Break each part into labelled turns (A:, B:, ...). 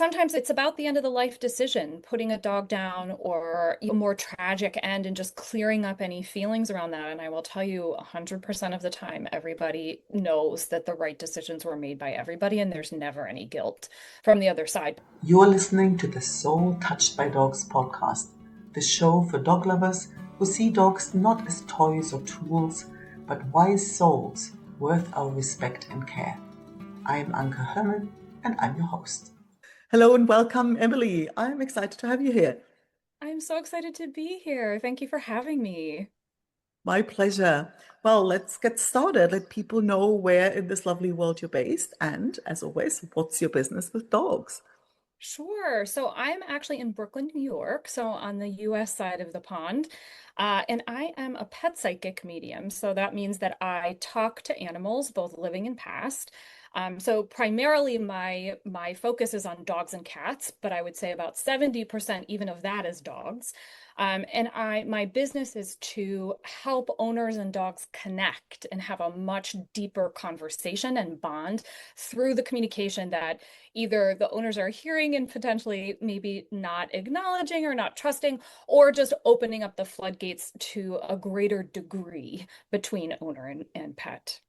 A: Sometimes it's about the end of the life decision, putting a dog down or a more tragic end and just clearing up any feelings around that. And I will tell you 100% of the time, everybody knows that the right decisions were made by everybody, and there's never any guilt from the other side.
B: You're listening to the Soul Touched by Dogs podcast, the show for dog lovers who see dogs not as toys or tools, but wise souls worth our respect and care. I'm Anke Herman, and I'm your host.
C: Hello and welcome, Emily. I'm excited to have you here.
A: I'm so excited to be here. Thank you for having me.
C: My pleasure. Well, let's get started. Let people know where in this lovely world you're based. And as always, what's your business with dogs?
A: Sure. So I'm actually in Brooklyn, New York, so on the US side of the pond. And I am a pet psychic medium. So that means that I talk to animals, both living and past. So primarily my focus is on dogs and cats, but I would say about 70% even of that is dogs. And my business is to help owners and dogs connect and have a much deeper conversation and bond through the communication that either the owners are hearing and potentially maybe not acknowledging or not trusting, or just opening up the floodgates to a greater degree between owner and pet.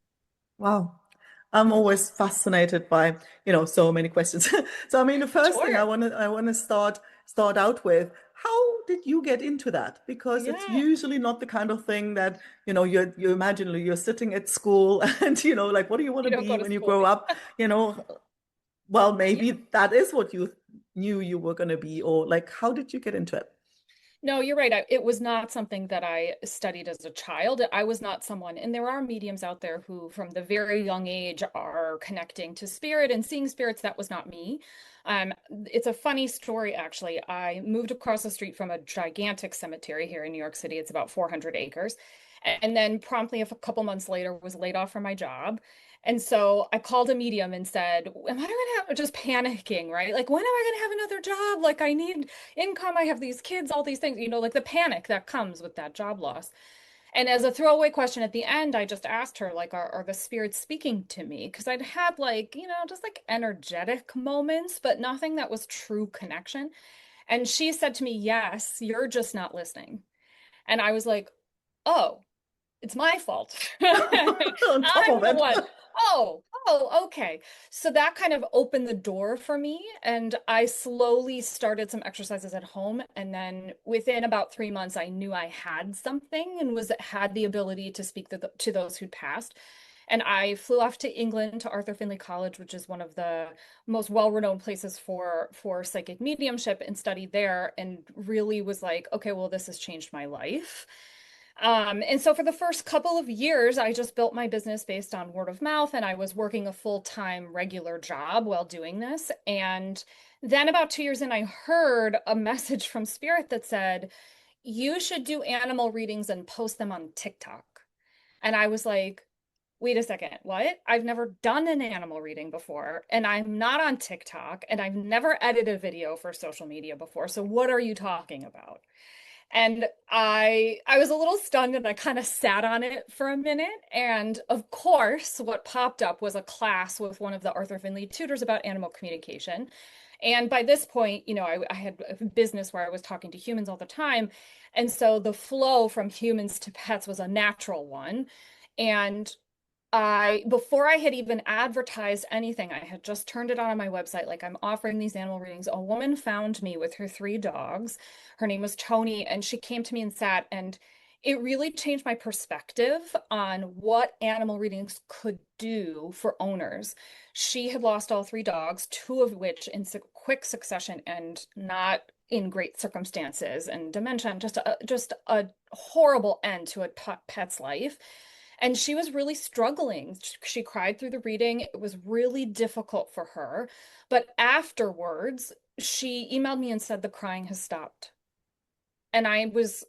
C: Wow. I'm always fascinated by, so many questions. So, the first thing
A: Sure.
C: I want to start out with, how did you get into that? Because it's
A: Yeah,
C: usually not the kind of thing that, you imagine you're sitting at school and, like, what do you want
A: you
C: to
A: don't
C: be
A: go to
C: when you
A: school.
C: grow up? You know, well,
A: Yeah.
C: maybe that is what you knew you were going to be, or like, how did you get into it?
A: No, you're right. It was not something that I studied as a child. I was not someone, and there are mediums out there who, from the very young age, are connecting to spirit and seeing spirits. That was not me. It's a funny story, actually. I moved across the street from a gigantic cemetery here in New York City. It's about 400 acres. And then promptly a couple months later was laid off from my job. And so I called a medium and said, am I gonna have just panicking, right? Like, when am I gonna have another job? Like, I need income, I have these kids, all these things, like the panic that comes with that job loss. And as a throwaway question at the end, I just asked her, like, are the spirits speaking to me? Because I'd had like, just like energetic moments, but nothing that was true connection. And she said to me, yes, you're just not listening. And I was like, oh, it's my fault.
C: On top
A: I'm
C: of
A: the
C: it.
A: one. Oh, okay. So that kind of opened the door for me. And I slowly started some exercises at home. And then within about 3 months, I knew I had something and had the ability to speak to those who'd passed. And I flew off to England to Arthur Findlay College, which is one of the most well-renowned places for psychic mediumship, and studied there and really was like, okay, well, this has changed my life. And so for the first couple of years, I just built my business based on word of mouth, and I was working a full-time regular job while doing this. And then about 2 years in, I heard a message from Spirit that said, you should do animal readings and post them on TikTok. And I was like, wait a second, what? I've never done an animal reading before, and I'm not on TikTok, and I've never edited a video for social media before. So what are you talking about? And I was a little stunned and I kind of sat on it for a minute. And of course, what popped up was a class with one of the Arthur Findlay tutors about animal communication. And by this point, I had a business where I was talking to humans all the time. And so the flow from humans to pets was a natural one. And before I had even advertised anything, I had just turned it on my website, like, I'm offering these animal readings. A woman found me with her 3 dogs. Her name was Tony, and she came to me and sat, and it really changed my perspective on what animal readings could do for owners. She had lost all 3 dogs, 2 of which in quick succession and not in great circumstances, and dementia, and just a horrible end to a pet's life. And she was really struggling. She cried through the reading. It was really difficult for her. But afterwards, she emailed me and said the crying has stopped. And I was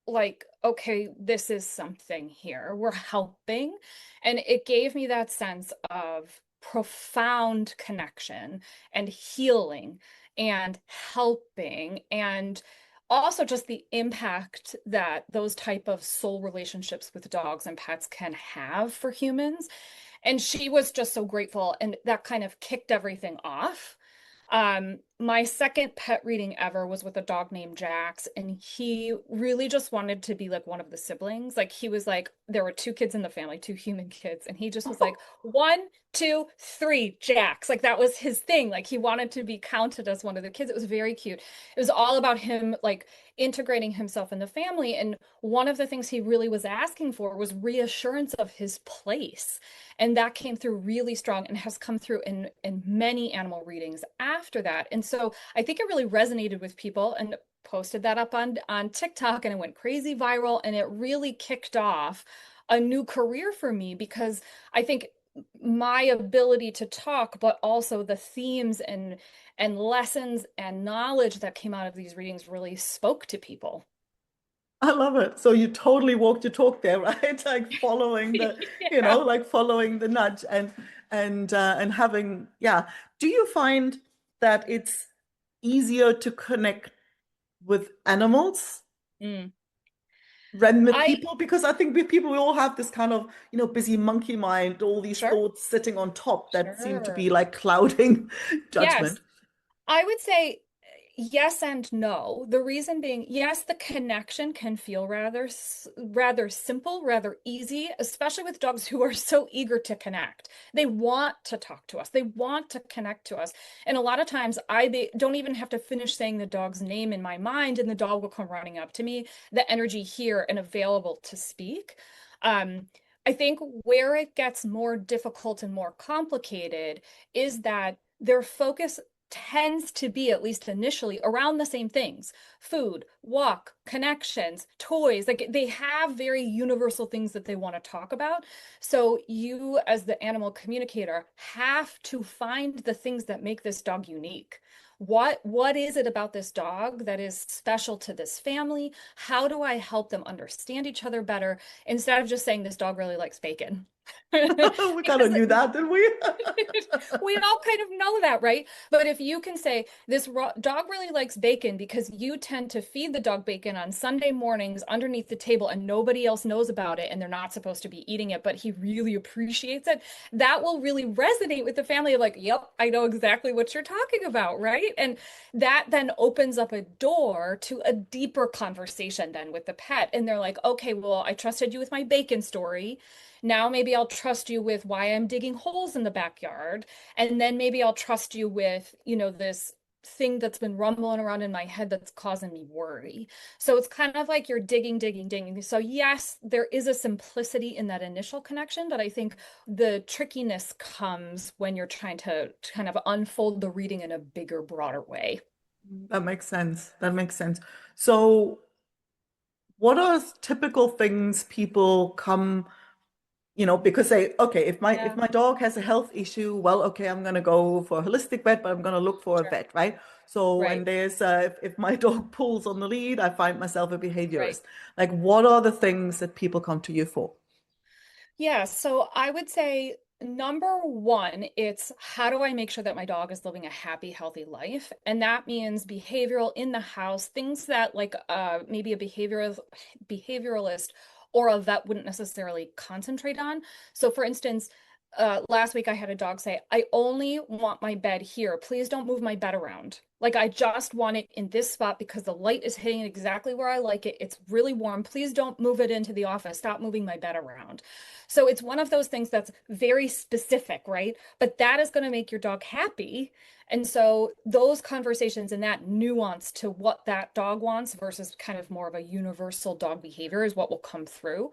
A: like, okay, this is something here. We're helping. And it gave me that sense of profound connection and healing and helping, and also just the impact that those type of soul relationships with dogs and pets can have for humans. And she was just so grateful, and that kind of kicked everything off. My second pet reading ever was with a dog named Jax, and he really just wanted to be like one of the siblings. Like he was like, there were two kids in the family, two human kids, and he just was like, one, two, three, Jax. Like that was his thing. Like he wanted to be counted as one of the kids. It was very cute. It was all about him like integrating himself in the family. And one of the things he really was asking for was reassurance of his place. And that came through really strong and has come through in many animal readings after that. And so I think it really resonated with people, and posted that up on TikTok, and it went crazy viral, and it really kicked off a new career for me, because I think my ability to talk, but also the themes and lessons and knowledge that came out of these readings really spoke to people.
C: I love it. So you totally walked your talk there, right? Like following the,
A: Yeah.
C: like following the nudge and having, yeah. Do you find that it's easier to connect with animals
A: Mm.
C: than with
A: I
C: people? Because I think with people, we all have this kind of, busy monkey mind, all these
A: Sure.
C: thoughts sitting on top that seem to be
A: Sure.
C: like clouding
A: Yes.
C: judgment.
A: I would say yes and no. The reason being, yes, the connection can feel rather simple, rather easy, especially with dogs who are so eager to connect. They want to talk to us. They want to connect to us. And a lot of times don't even have to finish saying the dog's name in my mind, and the dog will come running up to me, the energy here and available to speak. Um, I think where it gets more difficult and more complicated is that their focus tends to be, at least initially, around the same things: food, walk, connections, toys. Like they have very universal things that they want to talk about. So you, as the animal communicator, have to find the things that make this dog unique. What is it about this dog that is special to this family? How do I help them understand each other better, instead of just saying this dog really likes bacon?
C: We kind of
A: Because
C: knew that, didn't we?
A: we all kind of know that, right? But if you can say this dog really likes bacon because you tend to feed the dog bacon on Sunday mornings underneath the table, and nobody else knows about it, and they're not supposed to be eating it, but he really appreciates it, that will really resonate with the family of like, yep, I know exactly what you're talking about, right? And that then opens up a door to a deeper conversation then with the pet. And they're like, okay, well, I trusted you with my bacon story. Now maybe I'll trust you with why I'm digging holes in the backyard. And then maybe I'll trust you with, this thing that's been rumbling around in my head that's causing me worry. So it's kind of like you're digging, digging, digging. So yes, there is a simplicity in that initial connection, but I think the trickiness comes when you're trying to kind of unfold the reading in a bigger, broader way.
C: That makes sense. That makes sense. So, what are typical things people come, because they, okay, if
A: Yeah,
C: my dog has a health issue, well, okay, I'm gonna go for a holistic vet, but I'm gonna look for a
A: sure.
C: vet, right? So,
A: Right,
C: and there's if my dog pulls on the lead, I find myself a
A: right.
C: behaviorist. Like, what are the things that people come to you for?
A: Yeah, so I would say number one, it's how do I make sure that my dog is living a happy, healthy life? And that means behavioral in the house, things that like maybe a behavioralist or a vet wouldn't necessarily concentrate on. So for instance, last week I had a dog say, I only want my bed here. Please don't move my bed around. Like I just want it in this spot because the light is hitting it exactly where I like it. It's really warm. Please don't move it into the office. Stop moving my bed around. So it's one of those things that's very specific, right? But that is going to make your dog happy. And so those conversations and that nuance to what that dog wants versus kind of more of a universal dog behavior is what will come through.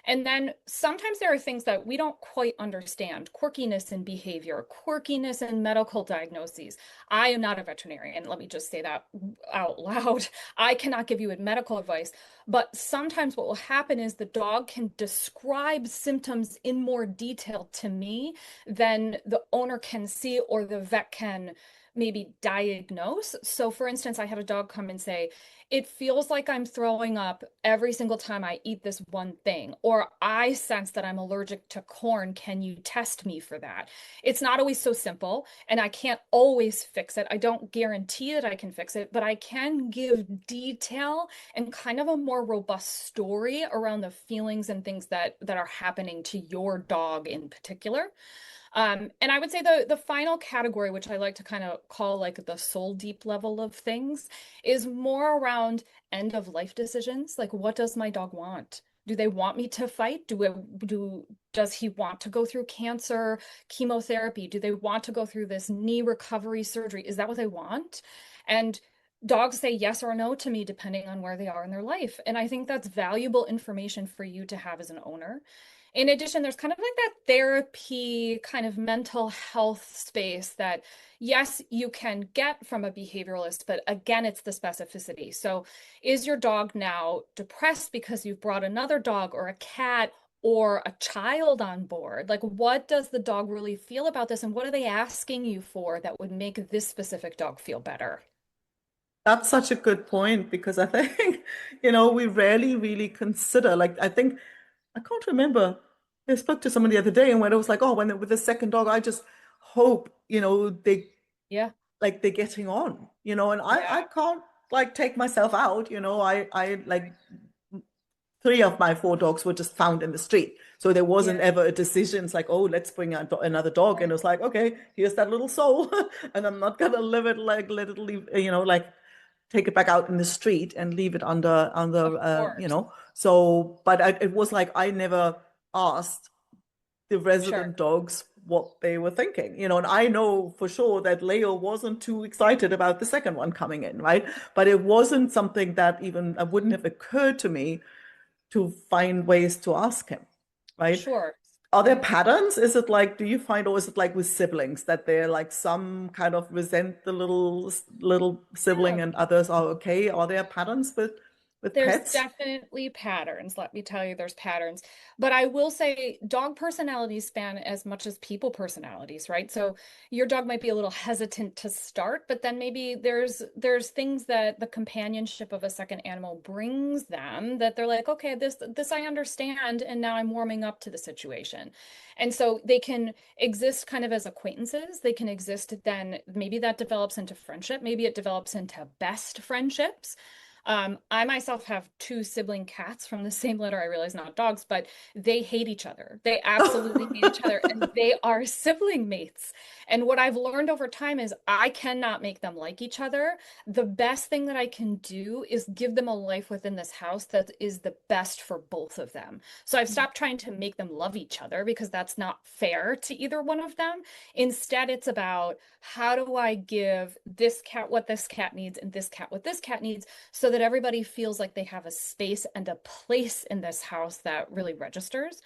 A: And then sometimes there are things that we don't quite understand: quirkiness in behavior, quirkiness in medical diagnoses. I am not a veterinarian. Let me just say that out loud. I cannot give you medical advice. But sometimes what will happen is the dog can describe symptoms in more detail to me than the owner can see or the vet can maybe diagnose. So, for instance, I had a dog come and say, it feels like I'm throwing up every single time I eat this one thing, or I sense that I'm allergic to corn. Can you test me for that? It's not always so simple, and I can't always fix it. I don't guarantee that I can fix it, but I can give detail and kind of a more robust story around the feelings and things that are happening to your dog in particular. And I would say the final category, which I like to kind of call like the soul deep level of things, is more around end of life decisions. Like, what does my dog want? Do they want me to fight? Does he want to go through cancer, chemotherapy? Do they want to go through this knee recovery surgery? Is that what they want? And dogs say yes or no to me depending on where they are in their life. And I think that's valuable information for you to have as an owner. In addition, there's kind of like that therapy kind of mental health space that, yes, you can get from a behavioralist, but again, it's the specificity. So, is your dog now depressed because you've brought another dog or a cat or a child on board? Like, what does the dog really feel about this? And what are they asking you for that would make this specific dog feel better?
C: That's such a good point because I think, we rarely really consider, like, I think, I can't remember. I spoke to someone the other day and when it was like, oh, when with the second dog, I just hope,
A: Yeah.
C: they're getting on, and I
A: Yeah.
C: can't like take myself out, I like three of my four dogs were just found in the street. So there wasn't
A: Yeah.
C: ever a decision. It's like, oh, let's bring out another dog. And it was like, okay, here's that little soul. And I'm not gonna live it like let it leave, like take it back out in the street and leave it
A: Of
C: under
A: course.
C: So, but it was like I never asked the
A: Sure.
C: resident dogs what they were thinking, and I know for sure that Leo wasn't too excited about the second one coming in, right? But it wasn't something that even wouldn't have occurred to me to find ways to ask him, right?
A: Sure.
C: Are there patterns? Is it like, do you find, or is it like with siblings that they're like some kind of resent the little
A: Yeah.
C: sibling and others are okay? Are there patterns with
A: There's
C: pets?
A: definitely patterns. Let me tell you, there's patterns. But I will say dog personalities span as much as people personalities, right? So your dog might be a little hesitant to start, but then maybe there's things that the companionship of a second animal brings them that they're like, okay, this I understand, and now I'm warming up to the situation. And so they can exist kind of as acquaintances. They can exist then maybe that develops into friendship, maybe it develops into best friendships. I myself have two sibling cats from the same litter. I realize not dogs, but they hate each other. They absolutely hate each other, and they are sibling mates. And what I've learned over time is I cannot make them like each other. The best thing that I can do is give them a life within this house that is the best for both of them. So I've stopped trying to make them love each other because that's not fair to either one of them. Instead, it's about how do I give this cat what this cat needs and this cat what this cat needs so that everybody feels like they have a space and a place in this house that really registers.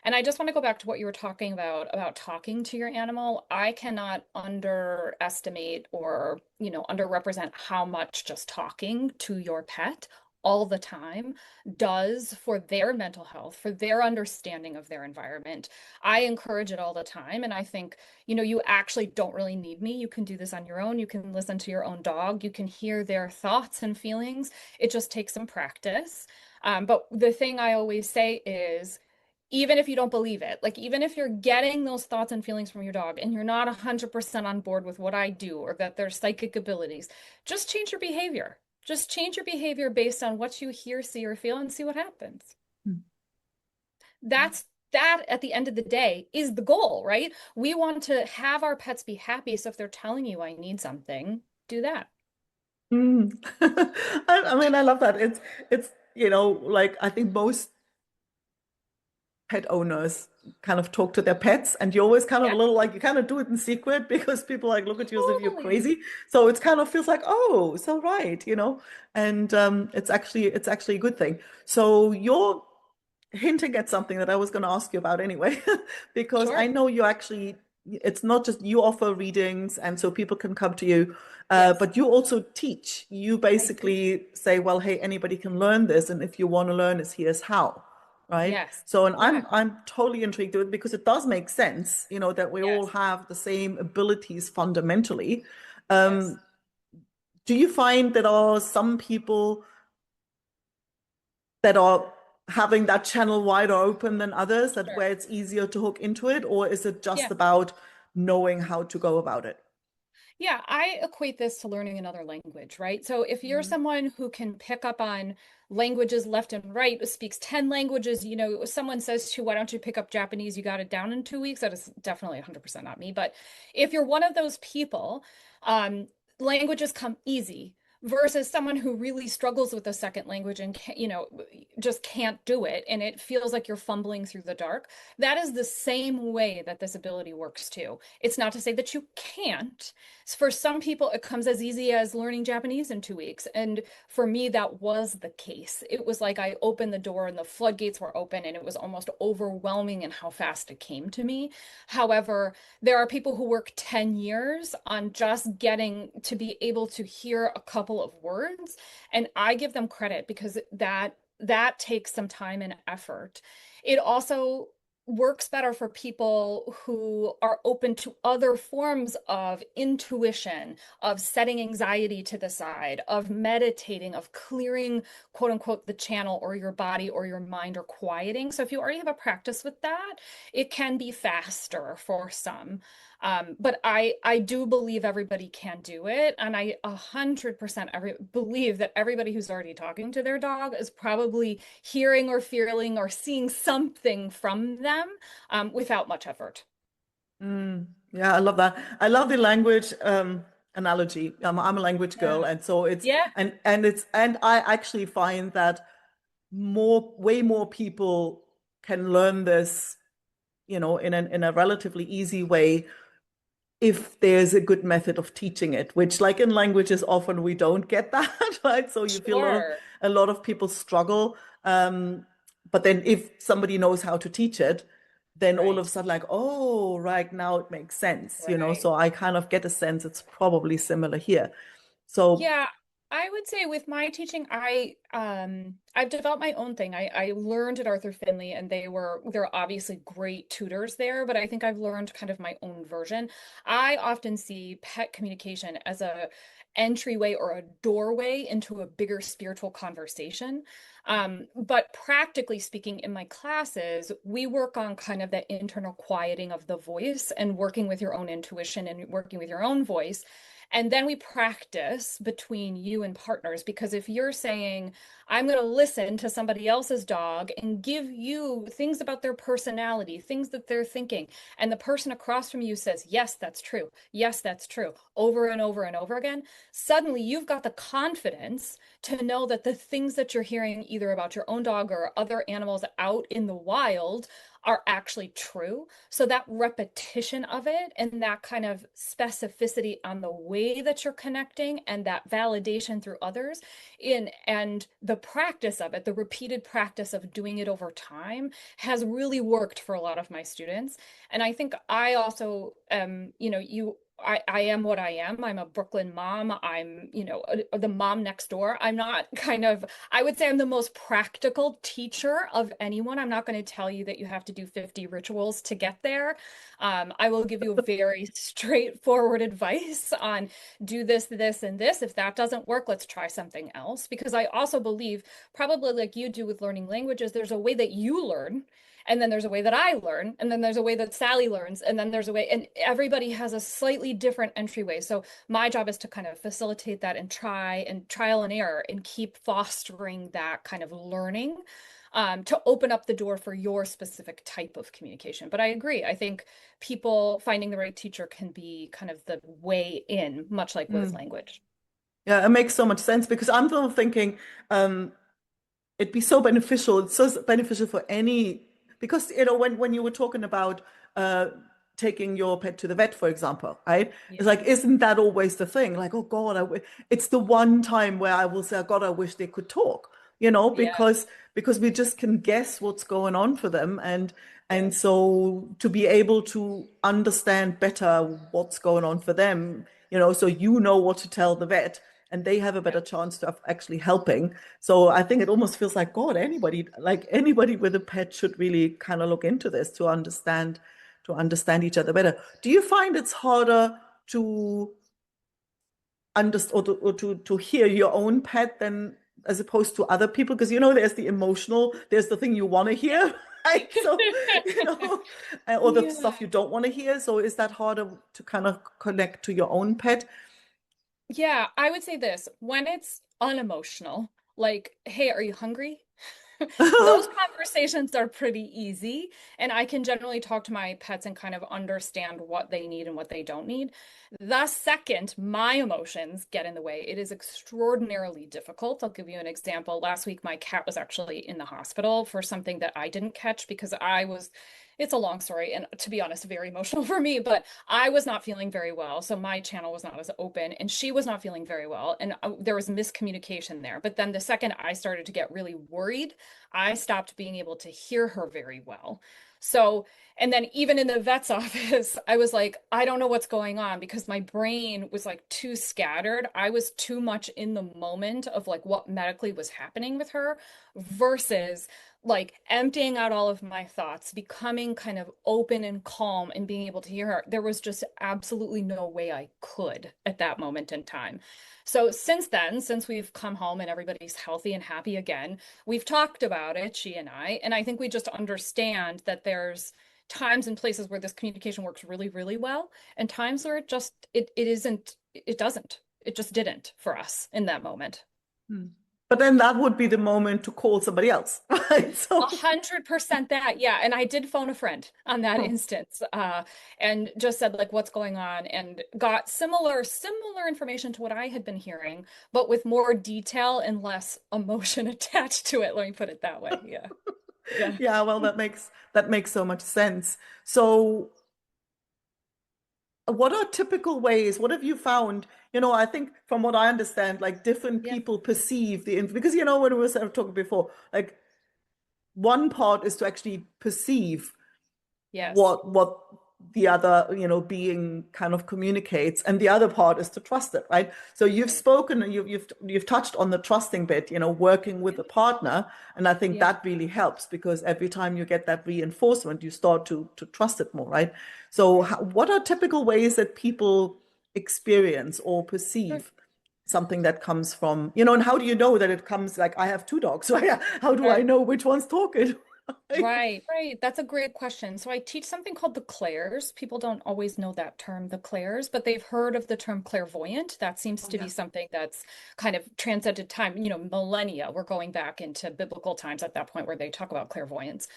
A: And I just want to go back to what you were talking about talking to your animal. I cannot underestimate or, underrepresent how much just talking to your pet all the time does for their mental health, for their understanding of their environment. I encourage it all the time. And I think, you actually don't really need me. You can do this on your own. You can listen to your own dog. You can hear their thoughts and feelings. It just takes some practice. But the thing I always say is, even if you don't believe it, like even if you're getting those thoughts and feelings from your dog and you're not 100% on board with what I do or that there's psychic abilities, just change your behavior. Just change your behavior based on what you hear, see, or feel and see what happens. That at the end of the day is the goal, right? We want to have our pets be happy. So if they're telling you I need something, do that.
C: Mm. I mean, I love that. It's like I think most pet owners kind of talk to their pets, and you always kind of a
A: Yeah,
C: little like you kind of do it in secret because people like look at you as if you're
A: totally.
C: crazy. So it's kind of feels like, oh, so right, and it's actually a good thing. So you're hinting at something that I was going to ask you about anyway, because I
A: Sure.
C: know you actually, it's not just you offer readings and so people can come to you,
A: Yes,
C: but you also teach. You
A: I do.
C: basically say, well, hey, anybody can learn this, and if you want to learn this, here's how, right?
A: Yes.
C: So, and
A: Yeah.
C: I'm totally intrigued with it because it does make sense, that we all
A: Yes.
C: have the same abilities fundamentally.
A: Yes.
C: Um, do you find that are some people that are having that channel wider open than others, that
A: Sure.
C: where it's easier to hook into it, or is it just
A: Yeah.
C: about knowing how to go about it?
A: Yeah, I equate this to learning another language, right? So if you're
C: Mhm.
A: someone who can pick up on languages left and right, speaks 10 languages, someone says to, why don't you pick up Japanese? You got it down in 2 weeks. That is definitely 100% not me. But if you're one of those people, um, languages come easy versus someone who really struggles with a second language and just can't do it and it feels like you're fumbling through the dark. That is the same way that this ability works too. It's not to say that you can't. For some people, it comes as easy as learning Japanese in 2 weeks. And for me, that was the case. It was like I opened the door and the floodgates were open, and it was almost overwhelming in how fast it came to me. However, there are people who work 10 years on just getting to be able to hear a couple of words. And I give them credit because that takes some time and effort. It also works better for people who are open to other forms of intuition, of setting anxiety to the side, of meditating, of clearing, quote unquote, the channel or your body or your mind or quieting. So if you already have a practice with that, it can be faster for some. But I do believe everybody can do it. And I 100% believe that everybody who's already talking to their dog is probably hearing or feeling or seeing something from them without much effort.
C: Yeah, I love that. I love the language analogy. I'm a language girl,
A: Yeah.
C: and so it's
A: Yeah,
C: and I actually find that way more people can learn this, in a relatively easy way if there's a good method of teaching it, which like in languages often we don't get that, right? So you feel
A: sure.
C: a lot of people struggle. But then if somebody knows how to teach it, then all of a
A: Right.
C: sudden like, oh, right now it makes sense.
A: Right.
C: So I kind of get a sense it's probably similar here. So
A: Yeah, I would say with my teaching, I've developed my own thing. I learned at Arthur Finley and they're obviously great tutors there, but I think I've learned kind of my own version. I often see pet communication as a entryway or a doorway into a bigger spiritual conversation. But practically speaking, in my classes, we work on kind of the internal quieting of the voice and working with your own intuition and working with your own voice. And then we practice between you and partners because if you're saying, I'm going to listen to somebody else's dog and give you things about their personality, things that they're thinking, and the person across from you says, yes, that's true. Yes, that's true, over and over and over again, suddenly you've got the confidence to know that the things that you're hearing, either about your own dog or other animals out in the wild, are actually true. So that repetition of it and that kind of specificity on the way that you're connecting and that validation through others and the practice of it, the repeated practice of doing it over time has really worked for a lot of my students. And I think I also I am what I am. I'm a Brooklyn mom. I'm, the mom next door. I'm not I would say I'm the most practical teacher of anyone. I'm not going to tell you that you have to do 50 rituals to get there. I will give you very straightforward advice on do this, this, and this. If that doesn't work, let's try something else. Because I also believe, probably like you do with learning languages, there's a way that you learn. And then there's a way that I learn, and then there's a way that Sally learns, and then there's a way, and everybody has a slightly different entryway. So my job is to kind of facilitate that and try and trial and error and keep fostering that kind of learning to open up the door for your specific type of communication. But I agree. I think people finding the right teacher can be kind of the way in, much like with
C: mm,
A: language.
C: yeah, it makes so much sense because I'm still thinking, um, it'd be so beneficial. It's so beneficial for any because when you were talking about uh taking your pet to the vet, for example, right? It's
A: Yeah.
C: like, isn't that always the thing? Like, oh God, it's the one time where I will say, oh God, I wish they could talk,
A: Yeah.
C: because we just can guess what's going on for them, and
A: Yes.
C: so to be able to understand better what's going on for them, so what to tell the vet and they have a
A: Yeah.
C: better chance of actually helping. So I think it almost feels like, God, anybody with a pet should really kind of look into this to understand each other better. Do you find it's harder to understand or to hear your own pet as opposed to other people? Because, there's the emotional, there's the thing you want to hear, right? So, or the
A: Yeah.
C: stuff you don't want to hear. So is that harder to kind of connect to your own pet?
A: Yeah, I would say this, when it's unemotional, like, hey, are you hungry? Those conversations are pretty easy, and I can generally talk to my pets and kind of understand what they need and what they don't need. The second my emotions get in the way, it is extraordinarily difficult. I'll give you an example. Last week, my cat was actually in the hospital for something that I didn't catch because it's a long story, and to be honest, very emotional for me, but I was not feeling very well. So my channel was not as open, and she was not feeling very well. And there was miscommunication there. But then the second I started to get really worried, I stopped being able to hear her very well. So, and then even in the vet's office, I was like, I don't know what's going on because my brain was like too scattered. I was too much in the moment of like what medically was happening with her versus like emptying out all of my thoughts, becoming kind of open and calm and being able to hear her. There was just absolutely no way I could at that moment in time. So since then, since we've come home and everybody's healthy and happy again, we've talked about it, she and I think we just understand that there's times and places where this communication works really, really well, and times where it isn't, it doesn't. It just didn't for us in that moment.
C: Hmm. But then that would be the moment to call somebody else, right?
A: A
C: So,
A: 100% that, yeah. And I did phone a friend on that
C: oh,
A: instance, and just said like, what's going on, and got similar information to what I had been hearing, but with more detail and less emotion attached to it. Let me put it that way. Yeah. Yeah.
C: yeah, well, that makes so much sense. So, what are typical ways? What have you found? I think from what I understand, like different
A: Yeah.
C: people perceive because when we were talking before, like one part is to actually perceive
A: Yes.
C: what the other being kind of communicates, and the other part is to trust it, right? So you've
A: Right.
C: spoken and you've touched on the trusting bit, working with a partner, and I think
A: Yeah.
C: that really helps because every time you get that reinforcement you start to trust it more, right? So
A: Right.
C: what are typical ways that people experience or
A: Sure.
C: perceive something that comes from, and how do you know that it comes? Like, I have two dogs, so how do I
A: Sure.
C: know which one's talking?
A: Right, right. That's a great question. So I teach something called the clairs. People don't always know that term, the clairs, but they've heard of the term clairvoyant. That seems
C: Oh
A: to be
C: yeah.
A: something that's kind of transcended time, millennia. We're going back into biblical times at that point where they talk about clairvoyance.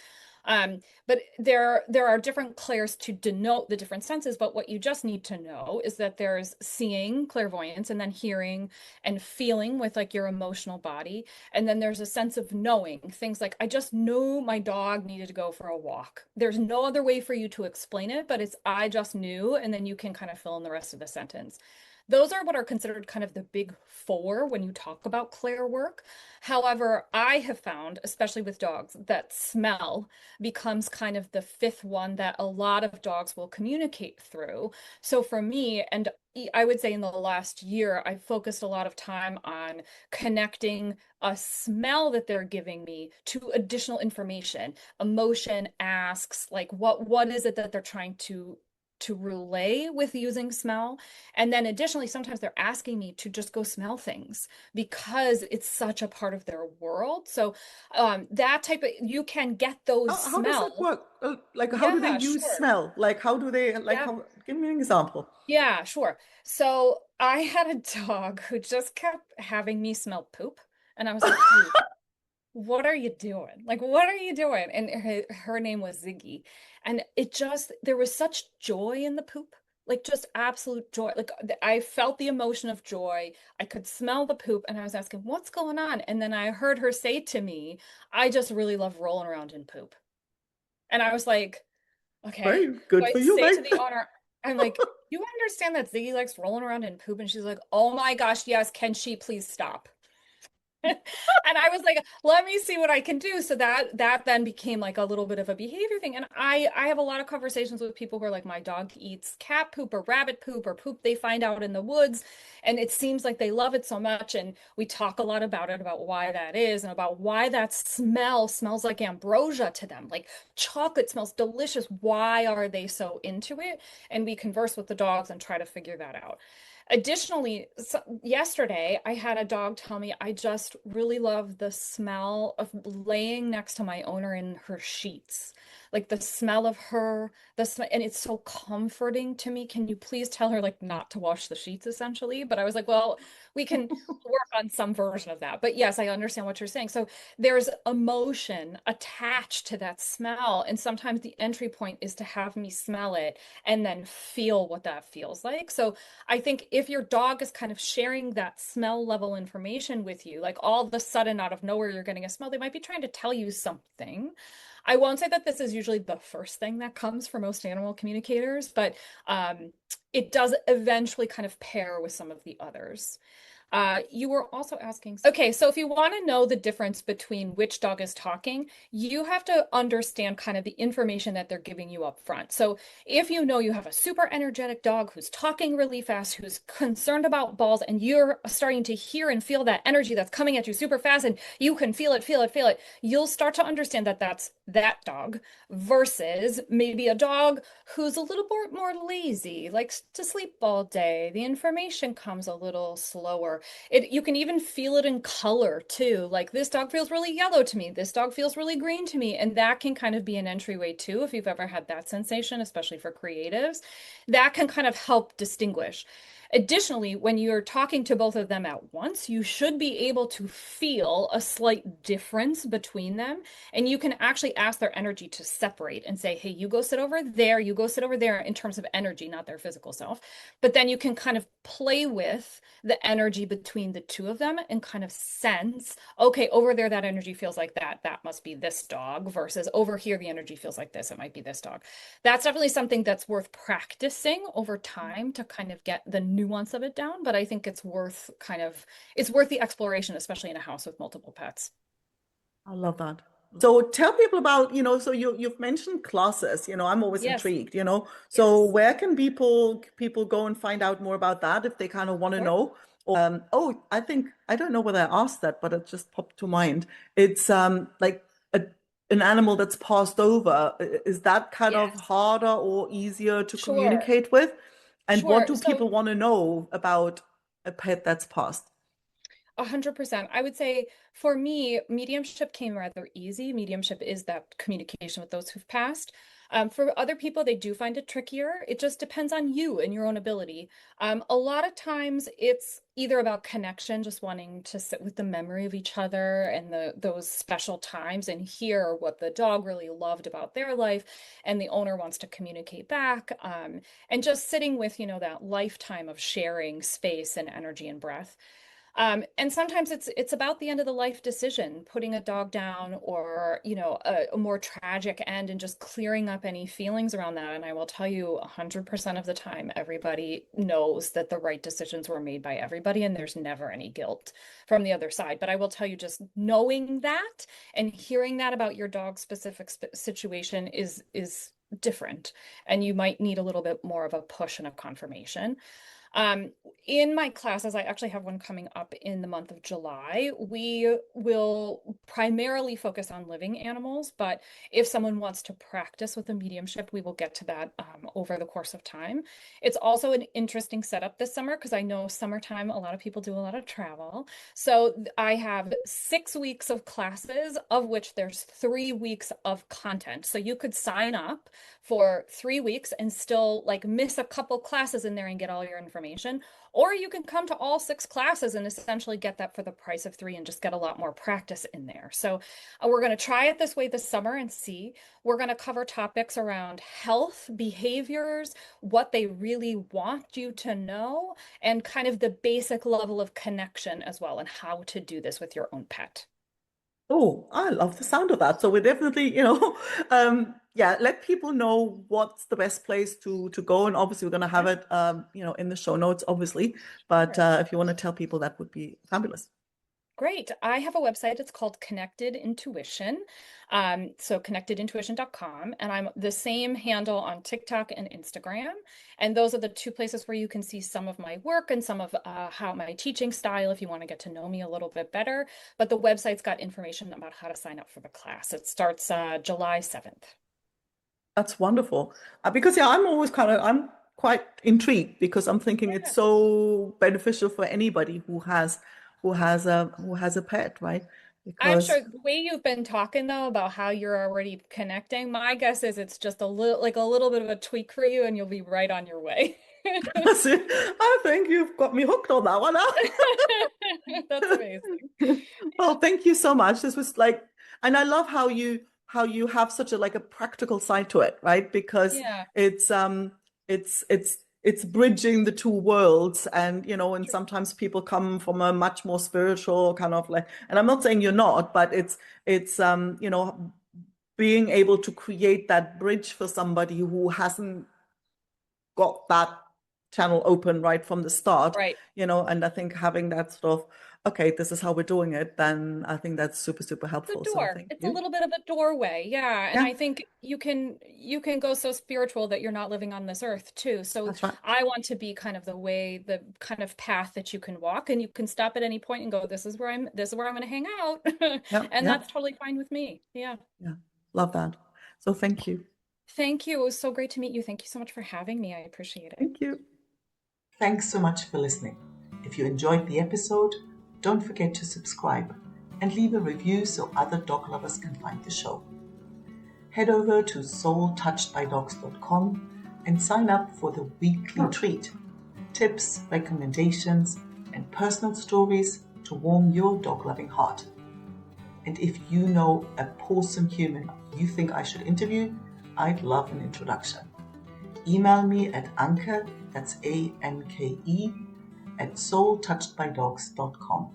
A: Um, but there are different clairs to denote the different senses, but what you just need to know is that there's seeing, clairvoyance, and then hearing and feeling with like your emotional body. And then there's a sense of knowing things like, I just knew my dog needed to go for a walk. There's no other way for you to explain it, but it's I just knew, and then you can kind of fill in the rest of the sentence. Those are what are considered kind of the big four when you talk about clair work. However, I have found, especially with dogs, that smell becomes kind of the fifth one that a lot of dogs will communicate through. So for me, and I would say in the last year, I've focused a lot of time on connecting a smell that they're giving me to additional information, emotion asks, like what is it that they're trying to relay with using smell. And then additionally, sometimes they're asking me to just go smell things because it's such a part of their world. So that type of, you can get those
C: How does that
A: smells.
C: work? Like, how do they
A: Yeah,
C: use
A: sure.
C: smell? Like, how do they, like,
A: Yeah.
C: how, give me an example.
A: Yeah, sure. So I had a dog who just kept having me smell poop. And I was like, dude, what are you doing? Like, what are you doing? And her name was Ziggy. And there was such joy in the poop, like just absolute joy. Like I felt the emotion of joy. I could smell the poop and I was asking, what's going on? And then I heard her say to me, I just really love rolling around in poop. And I was like, okay.
C: Very
A: So
C: good
A: I
C: for you,
A: say
C: right?
A: to the owner, I'm like, you understand that Ziggy likes rolling around in poop? And she's like, oh my gosh, yes. Can she please stop? And I was like, let me see what I can do. So that then became like a little bit of a behavior thing. And I have a lot of conversations with people who are like, my dog eats cat poop or rabbit poop or poop they find out in the woods. And it seems like they love it so much. And we talk a lot about it, about why that is and about why that smell smells like ambrosia to them. Like chocolate smells delicious. Why are they so into it? And we converse with the dogs and try to figure that out. Additionally, yesterday I had a dog tell me I just really love the smell of laying next to my owner in her sheets. Like the smell of her, the smell, and it's so comforting to me. Can you please tell her like not to wash the sheets essentially? But I was like, well, we can work on some version of that. But yes, I understand what you're saying. So there's emotion attached to that smell. And sometimes the entry point is to have me smell it and then feel what that feels like. So I think if your dog is kind of sharing that smell level information with you, like all of a sudden out of nowhere you're getting a smell, they might be trying to tell you something. I won't say that this is usually the first thing that comes for most animal communicators, but it does eventually kind of pair with some of the others. You were also asking, okay, so if you want to know the difference between which dog is talking, you have to understand kind of the information that they're giving you up front. So if you know you have a super energetic dog who's talking really fast, who's concerned about balls, and you're starting to hear and feel that energy that's coming at you super fast, and you can feel it, feel it, feel it, you'll start to understand that that's that dog versus maybe a dog who's a little bit more lazy, likes to sleep all day. The information comes a little slower. You can even feel it in color too. Like this dog feels really yellow to me. This dog feels really green to me. And that can kind of be an entryway too, if you've ever had that sensation, especially for creatives. That can kind of help distinguish. Additionally, when you're talking to both of them at once, you should be able to feel a slight difference between them. And you can actually ask their energy to separate and say, hey, you go sit over there, you go sit over there in terms of energy, not their physical self. But then you can kind of play with the energy between the two of them and kind of sense, okay, over there, that energy feels like that. That must be this dog versus over here, the energy feels like this. It might be this dog. That's definitely something that's worth practicing over time to kind of get the nuance of it down. But I think it's worth the exploration, especially in a house with multiple pets.
C: I love that. So tell people about, so you've mentioned classes, I'm always
A: Yes,
C: intrigued, So
A: yes,
C: where can people go and find out more about that if they kind of want to
A: sure.
C: know? Oh, I think I don't know whether I asked that, but it just popped to mind. It's like a, an animal that's passed over. Is that kind of
A: Yes,
C: harder or easier to
A: sure,
C: communicate with? And what
A: sure.
C: do
A: So
C: people want to know about a pet that's passed?
A: 100%. I would say for me, mediumship came rather easy. Mediumship is that communication with those who've passed. For other people, they do find it trickier. It just depends on you and your own ability. A lot of times it's either about connection, just wanting to sit with the memory of each other and those special times and hear what the dog really loved about their life, and the owner wants to communicate back. And just sitting with, that lifetime of sharing space and energy and breath. And sometimes it's about the end of the life decision, putting a dog down or, a more tragic end and just clearing up any feelings around that. And I will tell you 100% of the time, everybody knows that the right decisions were made by everybody and there's never any guilt from the other side. But I will tell you, just knowing that and hearing that about your dog's specific situation is different. And you might need a little bit more of a push and a confirmation. Um, in my classes, I actually have one coming up in the month of July. We will primarily focus on living animals, but if someone wants to practice with a mediumship, we will get to that over the course of time. It's also an interesting setup this summer because I know summertime, a lot of people do a lot of travel. So I have 6 weeks of classes, of which there's 3 weeks of content. So you could sign up for 3 weeks and still like miss a couple classes in there and get all your information. Or you can come to all 6 classes and essentially get that for the price of three and just get a lot more practice in there. So we're going to try it this way this summer and see. We're going to cover topics around health, behaviors, what they really want you to know, and kind of the basic level of connection as well, and how to do this with your own pet.
C: Oh, I love the sound of that. So we're definitely, yeah, let people know what's the best place to go. And obviously we're going to have
A: Yeah,
C: it, in the show notes, obviously. But
A: sure.
C: if you want to tell people, that would be fabulous.
A: Great. I have a website. It's called Connected Intuition. So connectedintuition.com. And I'm the same handle on TikTok and Instagram. And those are the two places where you can see some of my work and some of how my teaching style, if you want to get to know me a little bit better. But the website's got information about how to sign up for the class. It starts July 7th.
C: That's wonderful. Because yeah, I'm always I'm quite intrigued because I'm thinking it's
A: Yeah.
C: so beneficial for anybody who has a pet, right?
A: I'm
C: Because
A: sure the way you've been talking though about how you're already connecting, my guess is it's just a little bit of a tweak for you and you'll be right on your way.
C: I think you've got me hooked on that one.
A: That's amazing.
C: Well, thank you so much. This was like, and I love how you have such a like a practical side to it, right? Because
A: Yeah,
C: it's it's bridging the two worlds, and and
A: true.
C: sometimes people come from a much more spiritual kind of like, and I'm not saying you're not, but it's being able to create that bridge for somebody who hasn't got that channel open right from the start,
A: Right.
C: and I think having that sort of, okay, this is how we're doing it, then I think that's super, super
A: It's
C: helpful.
A: a
C: So
A: door.
C: thank
A: It's a
C: you.
A: little bit of a doorway. Yeah. And
C: Yeah,
A: I think you can go so spiritual that you're not living on this earth too. So
C: that's right.
A: I want to be kind of the kind of path that you can walk and you can stop at any point and go, this is where I'm going to hang out.
C: Yeah,
A: And
C: yeah,
A: that's totally fine with me. Yeah.
C: yeah. Love that. So thank you.
A: Thank you. It was so great to meet you. Thank you so much for having me. I appreciate it.
C: Thank you.
B: Thanks so much for listening. If you enjoyed the episode, don't forget to subscribe and leave a review so other dog lovers can find the show. Head over to soultouchedbydogs.com and sign up for the weekly treat. Tips, recommendations, and personal stories to warm your dog-loving heart. And if you know a awesome human you think I should interview, I'd love an introduction. Email me at Anke, that's ANKE, at soultouchedbydogs.com.